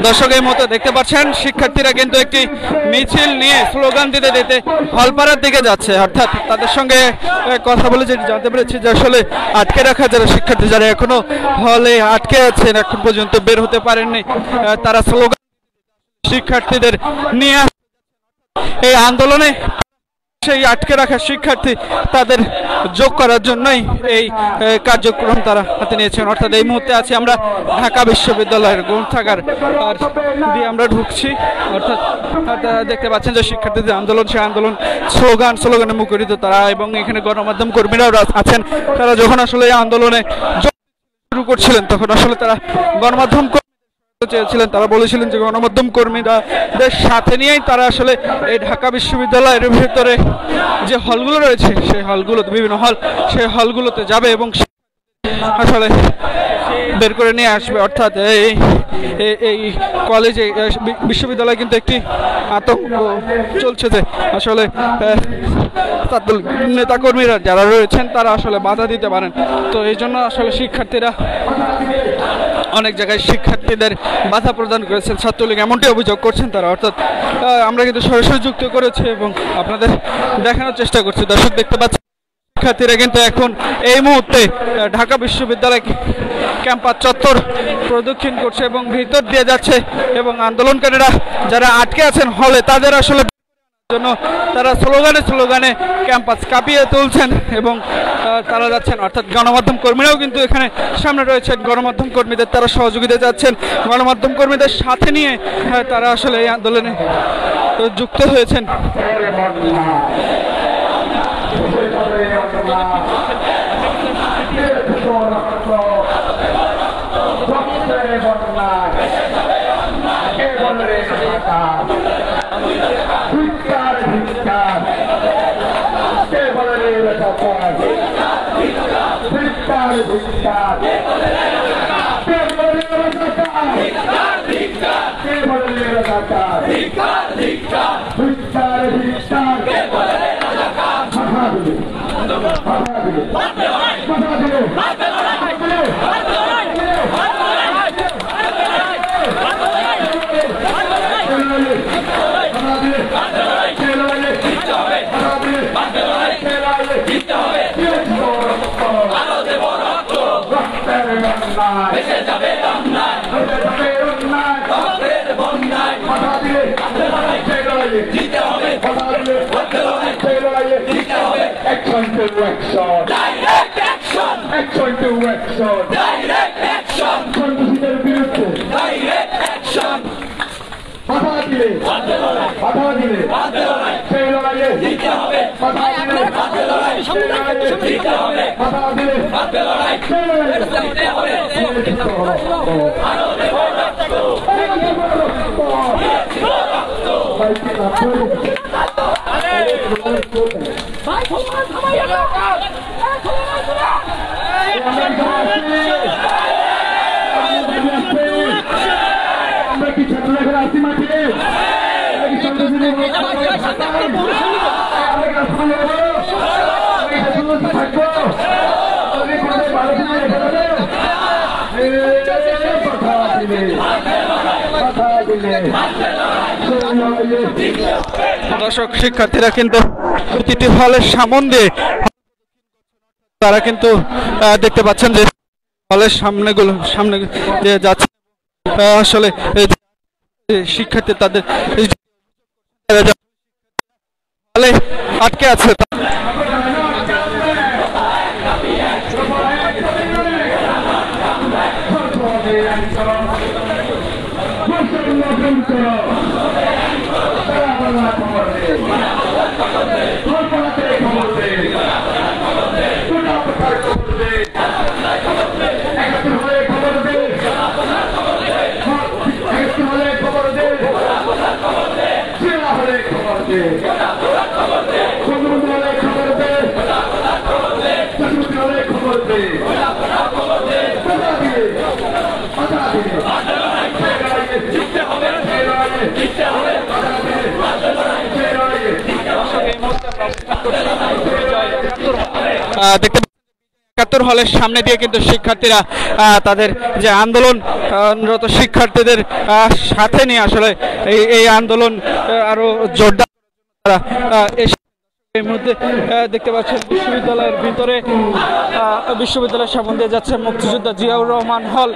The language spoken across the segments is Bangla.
দর্শক এই মুহূর্তে দেখতে পাচ্ছেন শিক্ষার্থীরা কিন্তু একটি মিছিল নিয়ে স্লোগান দিতে দিতে হলপাড়ার দিকে যাচ্ছে, অর্থাৎ তাদের সঙ্গে কথা বলে যেটি জানতে পেরেছি যে আসলে আটকে রাখা যারা শিক্ষার্থী যারা এখনো হলে আটকে আছেন এখন পর্যন্ত বের হতে পারেননি, তারা স্লোগান শিক্ষার্থীদের নিয়ে এই আন্দোলনে সেই আটকে রাখা শিক্ষার্থী তাদের যোগ করার জন্যই এই কার্যক্রম তারা হাতে নিয়েছেন। অর্থাৎ এই মুহূর্তে আছি আমরা ঢাকা বিশ্ববিদ্যালয়ের গ্রন্থাগার দিয়ে আমরা ঢুকছি, অর্থাৎ দেখতে পাচ্ছেন যে শিক্ষার্থীদের আন্দোলন, সেই আন্দোলন স্লোগানে মুখরিত তারা, এবং এখানে গণমাধ্যম কর্মীরাও আছেন। তারা যখন আসলে এই আন্দোলনে শুরু করছিলেন তখন আসলে তারা গণমাধ্যম চেয়েছিলেন, তারা বলেছিলেন যে গণমাধ্যম কর্মীদের সাথে নিয়েই তারা আসলে এই ঢাকা বিশ্ববিদ্যালয়ের ভিতরে যে হলগুলো রয়েছে সেই হলগুলোতে বিভিন্ন হল সেই হলগুলোতে যাবে এবং আসলে বের করে নিয়ে আসবে। অর্থাৎ এই কলেজে বিশ্ববিদ্যালয়ে কিন্তু একটি আতঙ্ক চলছে যে আসলে নেতাকর্মীরা যারা রয়েছেন তারা আসলে বাধা দিতে পারেন। তো এই জন্য আসলে শিক্ষার্থীরা অনেক জায়গায় শিক্ষার্থীদের বাধা প্রদান করেছেন ছাত্রলীগ, এমনটি অভিযোগ করছেন তারা। অর্থাৎ আমরা কিন্তু সরাসরি যুক্ত করেছি এবং আপনাদের দেখানোর চেষ্টা করছি। দর্শক দেখতে পাচ্ছেন শিক্ষার্থীরা কিন্তু এখন এই মুহূর্তে ঢাকা বিশ্ববিদ্যালয় ক্যাম্পাস চত্বর প্রদক্ষিণ করছে এবং ভিতর দিয়ে যাচ্ছে, এবং আন্দোলনকারীরা যারা আটকে আছেন হলে তাদের আসলে জন্য তারা স্লোগানে ক্যাম্পাস কাঁপিয়ে তুলছেন এবং তারা যাচ্ছেন। অর্থাৎ গণমাধ্যম কর্মীরাও কিন্তু এখানে সামনে রয়েছেন, গণমাধ্যম কর্মীদের তারা সহযোগিতা যাচ্ছেন, গণমাধ্যম কর্মীদের সাথে নিয়ে তারা আসলে এই আন্দোলনে যুক্ত হয়েছেন। Action to action. Direct action. Action to action. Direct action. Consider beauty. Direct action. বাধা দিলে বাধা দিলে সেই লড়াইয়ে জিততে হবে। বাধা দিলে জিততে হবে। বাধা দিলে লড়াই জিততে হবে। ভারতে রক্ত ভাই খবর থামাইয়া দাও। আমরা কি ছাত্ররা আসি মাঠে দর্শক শিক্ষার্থীরা কিন্তু প্রতিটি হলের সামনে দিয়ে তারা কিন্তু দেখতে পাচ্ছেন যে হলের সামনে দিয়ে যাচ্ছে। আসলে শিক্ষার্থী তাদের হলে আটকে আছে। দেখতে একাত্তর হলের সামনে দিয়ে কিন্তু শিক্ষার্থীরা তাদের যে আন্দোলনরত শিক্ষার্থীদের সাথে নিয়ে আসলে এই আন্দোলন আরো জোরদার তারা এই মুহূর্তে দেখতে পাচ্ছেন বিশ্ববিদ্যালয়ের ভিতরে বিশ্ববিদ্যালয়ের সামনে দিয়ে যাচ্ছে মুক্তিযোদ্ধা জিয়াউর রহমান হল।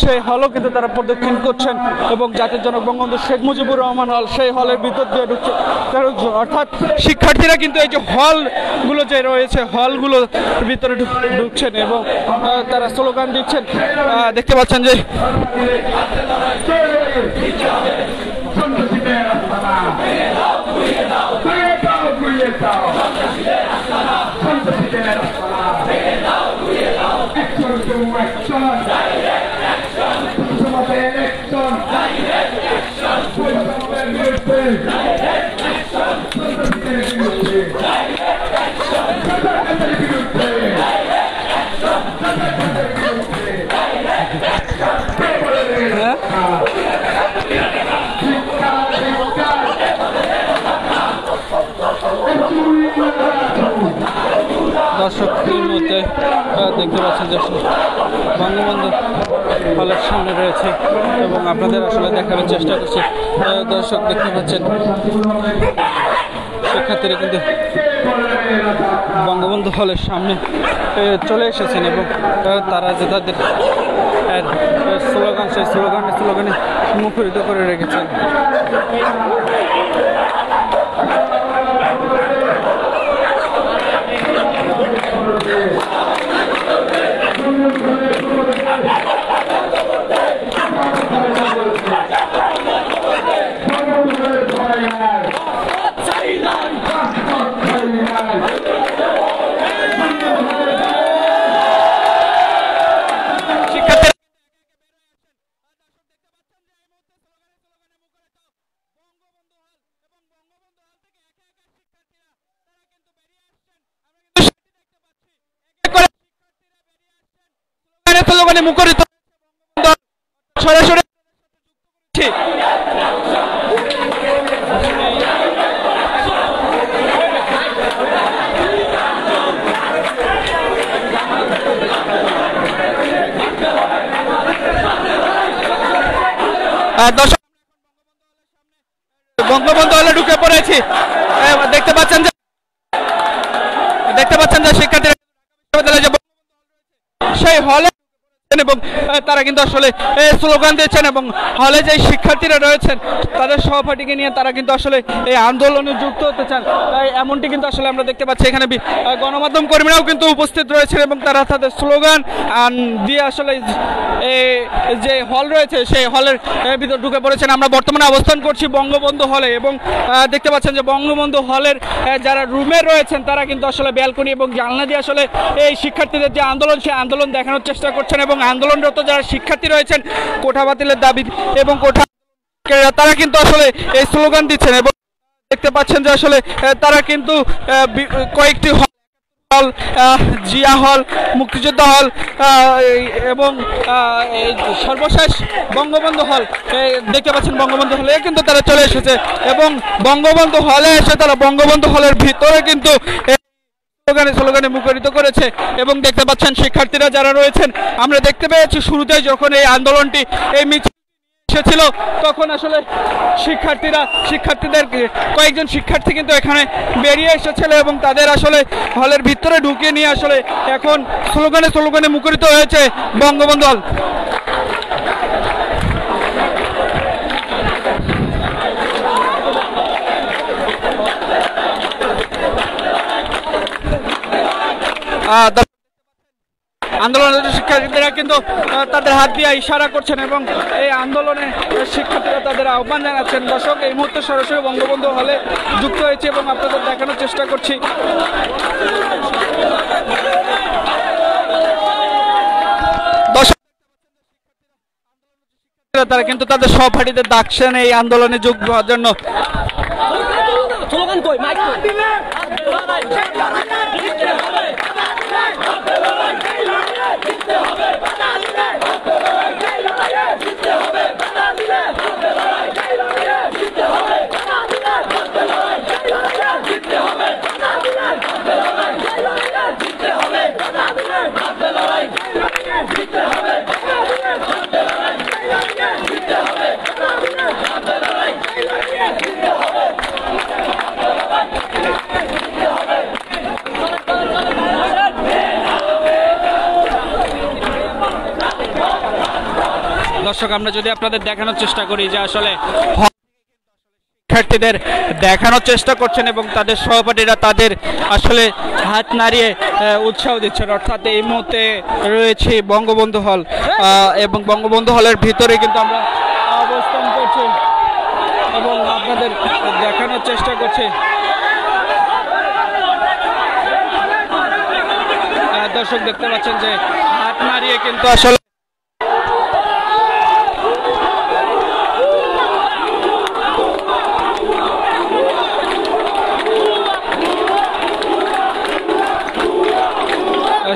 সেই হলও কিন্তু তারা প্রদক্ষিণ করছেন এবং জাতির জনক বঙ্গবন্ধু শেখ মুজিবুর রহমান হল সেই হলের ভিতর দিয়ে ঢুকছে। অর্থাৎ শিক্ষার্থীরা কিন্তু এই যে হলগুলো যে রয়েছে হলগুলোর ভিতরে ঢুকছেন এবং তারা স্লোগান দিচ্ছেন। দেখতে পাচ্ছেন যে দর্শকদের মধ্যে দেখতে পাচ্ছেন যে বঙ্গবন্ধু হলের সামনে রয়েছে এবং আপনাদের আসলে দেখানোর চেষ্টা করছি। দর্শক দেখতে পাচ্ছেন শিক্ষার্থীরা কিন্তু বঙ্গবন্ধু হলের সামনে চলে এসেছেন এবং তারা যে তাদের স্লোগান সেই স্লোগানে মুখরিত করে রেখেছেন। মুখরিত সরাসরি বঙ্গবন্ধু হলে ঢুকে পড়েছি। দেখতে পাচ্ছেন যে শিক্ষার্থীরা সেই হলে এবং তারা কিন্তু আসলে স্লোগান দিচ্ছেন এবং হলে যে শিক্ষার্থীরা রয়েছেন তাদের সহপাঠীকে নিয়ে তারা কিন্তু আসলে এই আন্দোলনে যুক্ত হতে চান। এমনটি কিন্তু আসলে আমরা দেখতে পাচ্ছি এখানে গণমাধ্যম কর্মীরাও কিন্তু উপস্থিত রয়েছেন এবং তারা তাদের স্লোগান দিয়ে আসলে যে হল রয়েছে সেই হলের ভিতর ঢুকে পড়েছেন। আমরা বর্তমানে অবস্থান করছি বঙ্গবন্ধু হলে এবং দেখতে পাচ্ছেন যে বঙ্গবন্ধু হলের যারা রুমে রয়েছেন তারা কিন্তু আসলে ব্যালকনি এবং জানলা দিয়ে আসলে এই শিক্ষার্থীদের যে আন্দোলন সেই আন্দোলন দেখানোর চেষ্টা করছেন এবং আন্দোলনরত যারা শিক্ষার্থী রয়েছেন কোঠা বাতিলের দাবি এবং কোঠা তারা কিন্তু আসলে এই স্লোগান দিচ্ছেন এবং দেখতে পাচ্ছেন যে আসলে তারা কিন্তু কয়েকটি হল জিয়া হল মুক্তিযোদ্ধা হল এবং সর্বশেষ বঙ্গবন্ধু হল দেখতে পাচ্ছেন বঙ্গবন্ধু হলে কিন্তু তারা চলে এসেছে এবং বঙ্গবন্ধু হলে এসে তারা বঙ্গবন্ধু হলের ভিতরে কিন্তু স্লোগানে মুখরিত করেছে এবং দেখতে পাচ্ছেন শিক্ষার্থীরা যারা রয়েছেন আমরা দেখতে পেয়েছি শুরুতে যখন এই আন্দোলনটি এই মিছিল এসেছিল তখন আসলে শিক্ষার্থীদের কয়েকজন শিক্ষার্থী কিন্তু এখানে বেরিয়ে এসেছিল এবং তাদের আসলে হলের ভিতরে ঢুকিয়ে নিয়ে আসলে এখন স্লোগানে মুখরিত হয়েছে বঙ্গবন্ধু হল। আন্দোলনের শিক্ষার্থীরা কিন্তু তাদের হাত দিয়ে ইশারা করছেন এবং এই আন্দোলনে শিক্ষার্থীরা তাদের আহ্বান জানাচ্ছেন। দর্শক এই মুহূর্তে সরাসরি বঙ্গবন্ধু হলে যুক্ত হয়েছে এবং আপনাদের দেখানোর চেষ্টা করছি। তারা কিন্তু তাদের সহপাঠীদের ডাকছেন এই আন্দোলনে যোগ হওয়ার জন্য। দর্শক আমরা যদি আপনাদের দেখানোর চেষ্টা করি যে আসলে শিক্ষার্থীদের দেখানোর চেষ্টা করছেন এবং তাদের সহপাঠীরা তাদের আসলে হাত নাড়িয়ে উৎসাহ দিচ্ছেন। অর্থাৎ এই মুহূর্তে রয়েছে বঙ্গবন্ধু হল এবং বঙ্গবন্ধু হলের ভিতরে কিন্তু আমরা অবস্থান করছি এবং আপনাদের দেখানোর চেষ্টা করছি। দর্শক দেখতে পাচ্ছেন যে হাত নাড়িয়ে কিন্তু আসলে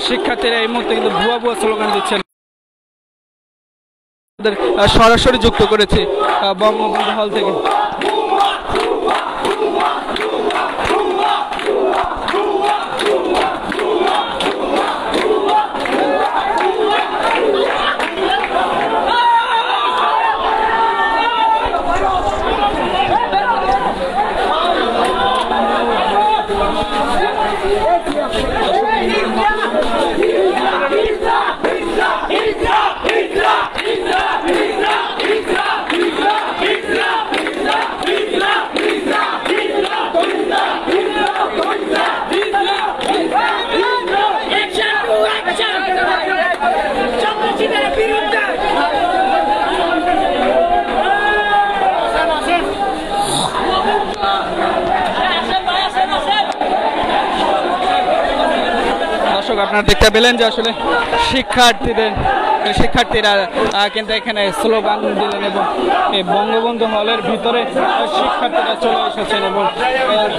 শিক্ষার্থীরা এই মুহূর্তে কিন্তু ভুয়া ভুয়া স্লোগান দিচ্ছেন। সরাসরি যুক্ত করেছি বঙ্গবন্ধু হল থেকে। আপনারা দেখতে পেলেন যে আসলে শিক্ষার্থীরা কিন্তু এখানে স্লোগান দিলেন এবং এই বঙ্গবন্ধু হলের ভিতরে শিক্ষার্থীরা চলে এসেছেন এবং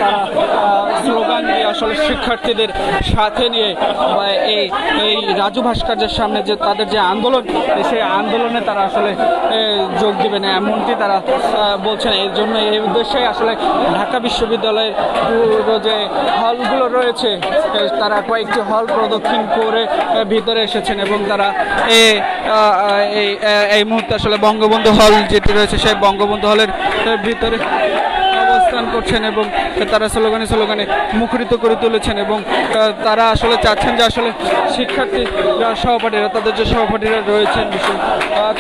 তারা স্লোগান দিয়ে আসলে শিক্ষার্থীদের সাথে নিয়ে এই রাজু ভাস্কর্যের সামনে যে তাদের যে আন্দোলন, সেই আন্দোলনে তারা আসলে যোগ দিবেন এমনটি তারা বলছেন। এর জন্য এই উদ্দেশ্যে আসলে ঢাকা বিশ্ববিদ্যালয়ের যে হলগুলো রয়েছে তারা কয়েকটি হল প্রদক্ষিণ করে ভিতরে এসেছেন এবং তারা এই মুহূর্তে আসলে বঙ্গবন্ধু হল যেটি রয়েছে সেই বঙ্গবন্ধু হলের ভিতরে অবস্থান করছেন এবং তারা স্লোগানে মুখরিত করে তুলেছেন এবং তারা আসলে চাচ্ছেন যে আসলে শিক্ষার্থী সহপাঠীরা তাদের যে সহপাঠীরা রয়েছেন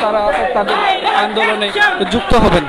তারা তাদের আন্দোলনে যুক্ত হবেন।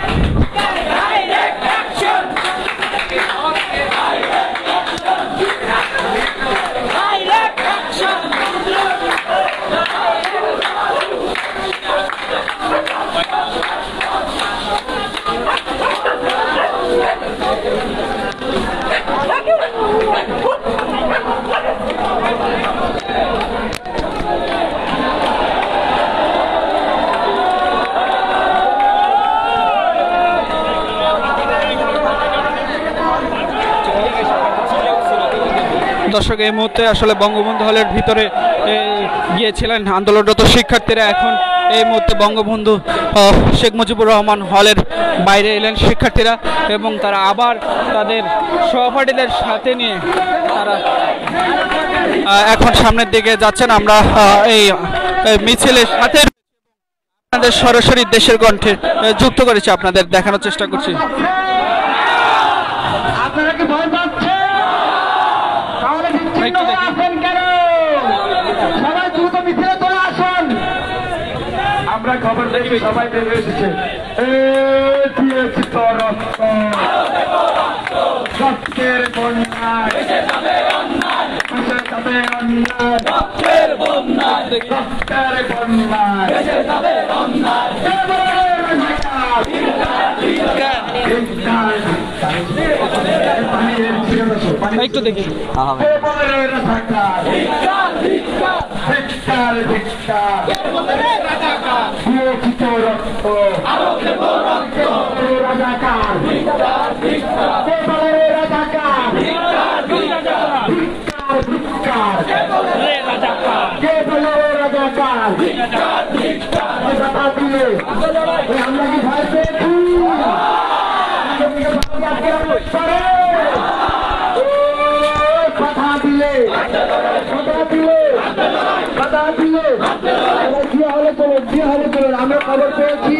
দর্শক এই মুহূর্তে আসলে বঙ্গবন্ধু হলের ভিতরে গিয়েছিলেন আন্দোলনরত শিক্ষার্থীরা, এখন এই মুহূর্তে বঙ্গবন্ধু শেখ মুজিবুর রহমান হলের বাইরে এলেন শিক্ষার্থীরা এবং তারা আবার তাদের সহপাঠীদের সাথে নিয়ে তারা এখন সামনের দিকে যাচ্ছেন। আমরা এই মিছিলের সাথে আপনাদের সরাসরি দেশের কণ্ঠে যুক্ত করেছি, আপনাদের দেখানোর চেষ্টা করছি। আমরা খবর দেখি সবাই বের হয়ে এসেছে। রক্তের বন্যায় রক্তের বন্যায় একটু দেখি আমরা কি ভয় পেয়েছি? কথা দিলে জিয়া হলে চলুন। আমরা খবর পেয়েছি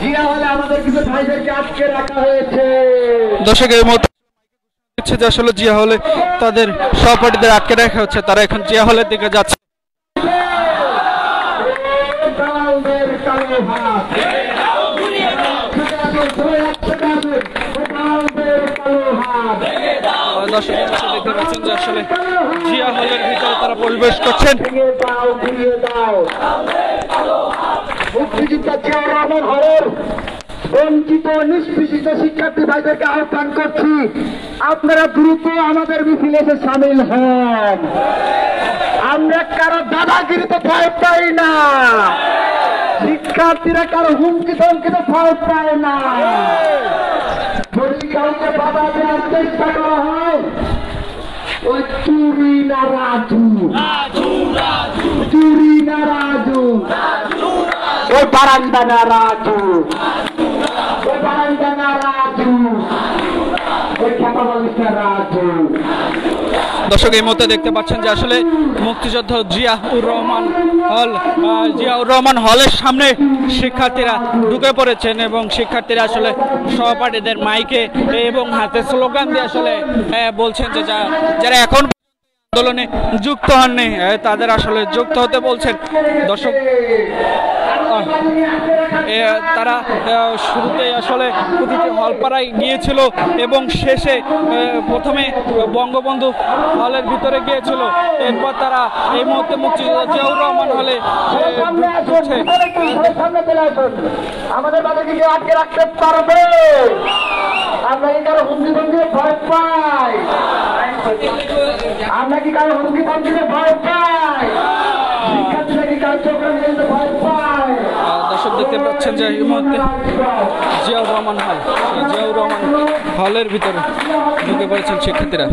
জিয়া হলে আমাদের কিছু ভাইদেরকে আটকে রাখা হয়েছে। দর্শকের মতো যে আসলে জিয়া হলে তাদের সহপাঠীদের আটকে রাখা হচ্ছে, তারা এখন জিয়া হলের দিকে যাচ্ছে। হাত। দর্শক দেখতে পাচ্ছেন যে আসলে জিয়া হলের ভিতরে তারা প্রবেশ করছেন। মুক্তিযোদ্ধা জিয়াউর রহমান হলের বঞ্চিত নিষ্পেষিত শিক্ষার্থী ভাইদেরকে আহ্বান করছি, আপনারা দ্রুত আমাদের মিছিলে এসে সামিল হন। আমরা কারো দাদাগিরিতে ভয় পাই না, শিক্ষার্থীরা কারো হুমকি ধমকিতে ভয় পায় না। যদি কাউকে বাধা দেওয়ার চেষ্টা করা হয়, ওই চুরি না রাজু, চুরি না রাজু, ওই বারান্দা না রাজু, ওই বারান্দা না রাজু, ওই খেপাবালিশ না রাজু। দর্শক এই মুহূর্তে দেখতে পাচ্ছেন যে আসলে মুক্তিযোদ্ধা জিয়াউর রহমান হলের সামনে শিক্ষার্থীরা ঢুকে পড়েছেন এবং শিক্ষার্থীরা আসলে সহপাঠীদের মাইকে এবং হাতে স্লোগান দিয়ে আসলে বলছেন যে যারা এখন আন্দোলনে যুক্ত হননি তাদের আসলে যুক্ত হতে বলছেন। দর্শক তারা শুরুতেই আসলে প্রতিটি হলপাড়ায় গিয়েছিল এবং শেষে প্রথমে বঙ্গবন্ধু হলের ভিতরে গিয়েছিল, এরপর তারা এই মুহূর্তে মুক্তিযোদ্ধা জিয়াউর রহমান হলে আমাদের বাবাকে আটকে রাখতে পারবে। আমরা কি কারো হুমকি ধমকিতে ভয় পাই? আমরা কি কারো হুমকি ধমকিতে ভয় পাই? শিক্ষার্থীরা কি কারো চোখে ভয় পায়? দর্শক দেখতে পাচ্ছেন যে এই মুহূর্তে জিয়াউর রহমান হলের ভিতরে ঢুকে পড়েছেন শিক্ষার্থীরা।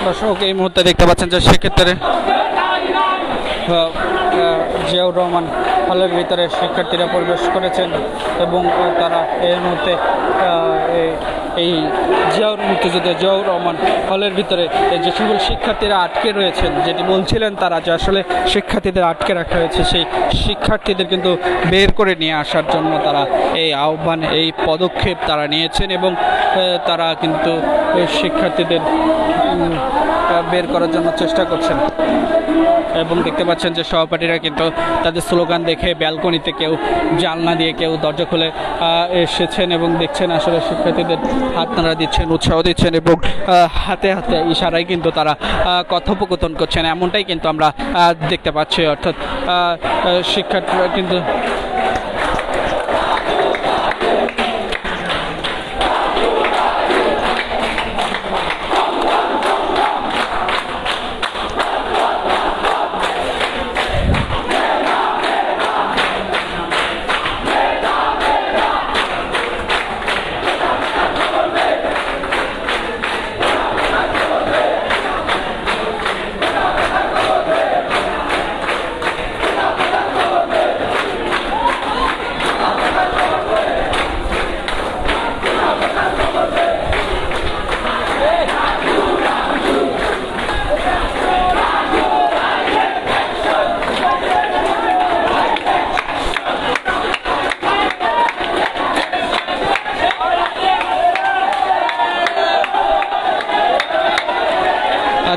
দর্শক এই মুহূর্তে দেখতে পাচ্ছেন যে সেক্ষেত্রে জিয়াউর রহমান হলের ভিতরে শিক্ষার্থীরা প্রবেশ করেছেন এবং তারা এর মুহূর্তে এই মুক্তিযোদ্ধা জিয়াউর রহমান হলের ভিতরে যে সকল শিক্ষার্থীরা আটকে রয়েছেন, যেটি বলছিলেন তারা যে আসলে শিক্ষার্থীদের আটকে রাখা হয়েছে, সেই শিক্ষার্থীদের কিন্তু বের করে নিয়ে আসার জন্য তারা এই আহ্বান, এই পদক্ষেপ তারা নিয়েছেন এবং তারা কিন্তু শিক্ষার্থীদের বের করার জন্য চেষ্টা করছেন। এবং দেখতে পাচ্ছেন যে সহপাঠীরা কিন্তু তাদের স্লোগান দেখে ব্যালকনিতে কেউ জানলা দিয়ে, কেউ দরজা খুলে এসেছেন এবং দেখছেন আসলে শিক্ষার্থীদের হাত নাড়া দিচ্ছেন, উৎসাহ দিচ্ছেন এবং হাতে হাতে ইশারায় কিন্তু তারা কথোপকথন করছেন, এমনটাই কিন্তু আমরা দেখতে পাচ্ছি। অর্থাৎ শিক্ষার্থীরা কিন্তু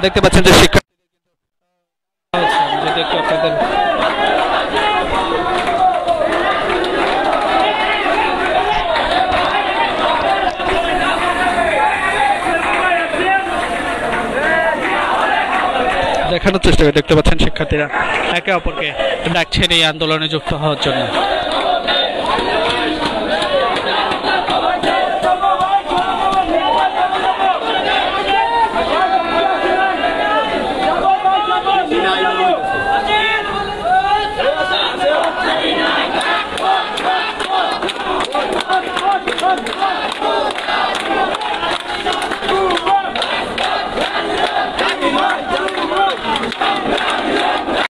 দেখতে পাচ্ছেন যে শিক্ষা দেখানোর চেষ্টা করে দেখতে পাচ্ছেন শিক্ষার্থীরা একে অপরকে ডাকছেন এই আন্দোলনে যুক্ত হওয়ার জন্য।